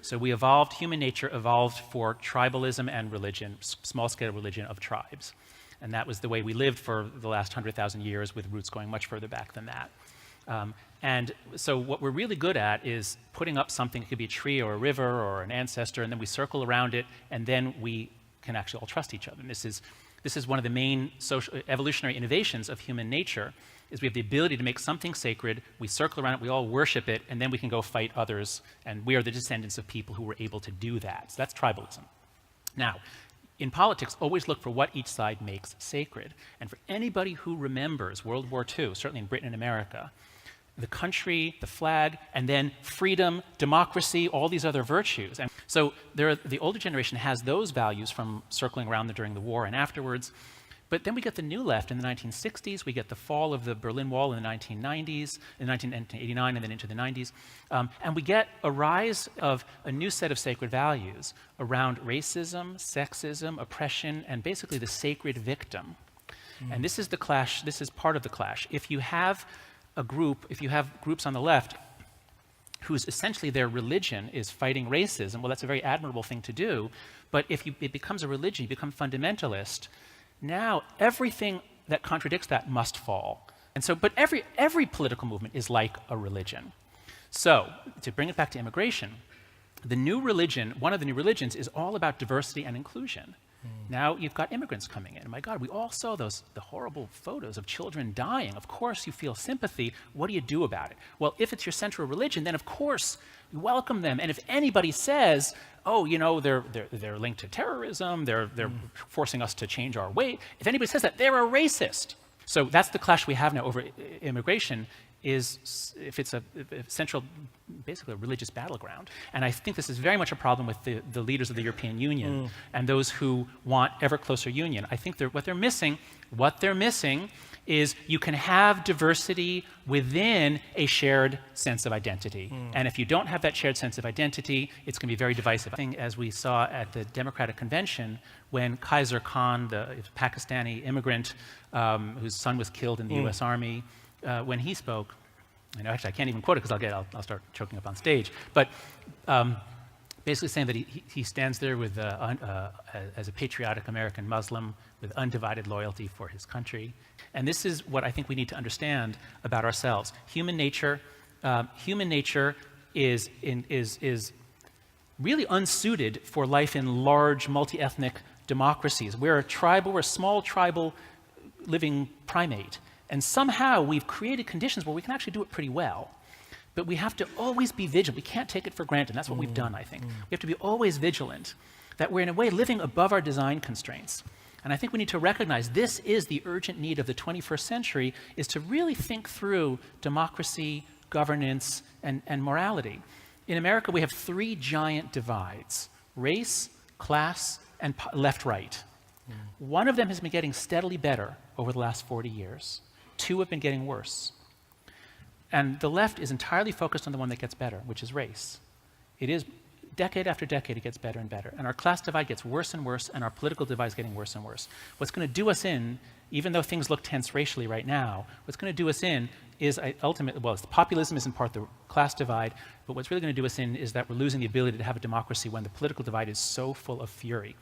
So we evolved, human nature evolved for tribalism and religion, small-scale religion of tribes. And that was the way we lived for the last 100,000 years, with roots going much further back than that. And so what we're really good at is putting up something. It could be a tree or a river or an ancestor, and then we circle around it, and then we can actually all trust each other. And this is one of the main evolutionary innovations of human nature, is we have the ability to make something sacred, we circle around it, we all worship it, and then we can go fight others, and we are the descendants of people who were able to do that. So that's tribalism. Now, in politics, always look for what each side makes sacred. And for anybody who remembers World War II, certainly in Britain and America, the country, the flag, and then freedom, democracy, all these other virtues. And so the older generation has those values from circling around them during the war and afterwards. But then we get the new left in the 1960s. We get the fall of the Berlin Wall in the 1990s, in 1989, and then into the 90s. And we get a rise of a new set of sacred values around racism, sexism, oppression, and basically the sacred victim. And this is the clash. This is part of the clash. If you have groups on the left whose essentially their religion is fighting racism, well, that's a very admirable thing to do. But if it becomes a religion, you become fundamentalist, now everything that contradicts that must fall. And so, but every political movement is like a religion. So, to bring it back to immigration, the new religion, one of the new religions, is all about diversity and inclusion. Now you've got immigrants coming in. My God, we all saw the horrible photos of children dying. Of course you feel sympathy. What do you do about it? Well, if it's your central religion, then of course you welcome them. And if anybody says, oh, you know, they're linked to terrorism, they're forcing us to change our way, if anybody says that, they're a racist. So that's the clash we have now over immigration, is if it's a central, basically a religious battleground. And I think this is very much a problem with the leaders of the European Union and those who want ever closer union. I think what they're missing is you can have diversity within a shared sense of identity. And if you don't have that shared sense of identity, it's going to be very divisive. I think, as we saw at the Democratic Convention, when Kaiser Khan, the Pakistani immigrant whose son was killed in the US Army, when he spoke, actually I can't even quote it because I'll start choking up on stage, but basically saying that he stands there with as a patriotic American Muslim with undivided loyalty for his country. And this is what I think we need to understand about ourselves. Human nature is really unsuited for life in large multi-ethnic democracies. We're a small tribal living primate. And somehow we've created conditions where we can actually do it pretty well. But we have to always be vigilant. We can't take it for granted. That's what we've done, I think. We have to be always vigilant, that we're in a way living above our design constraints. And I think we need to recognize this is the urgent need of the 21st century, is to really think through democracy, governance, and morality. In America, we have three giant divides: race, class, and left-right. One of them has been getting steadily better over the last 40 years. Two have been getting worse. And the left is entirely focused on the one that gets better, which is race. It is, decade after decade, it gets better and better. And our class divide gets worse and worse, and our political divide is getting worse and worse. What's going to do us in, even though things look tense racially right now, what's going to do us in is ultimately, well, populism is in part the class divide, but what's really going to do us in is that we're losing the ability to have a democracy when the political divide is so full of fury.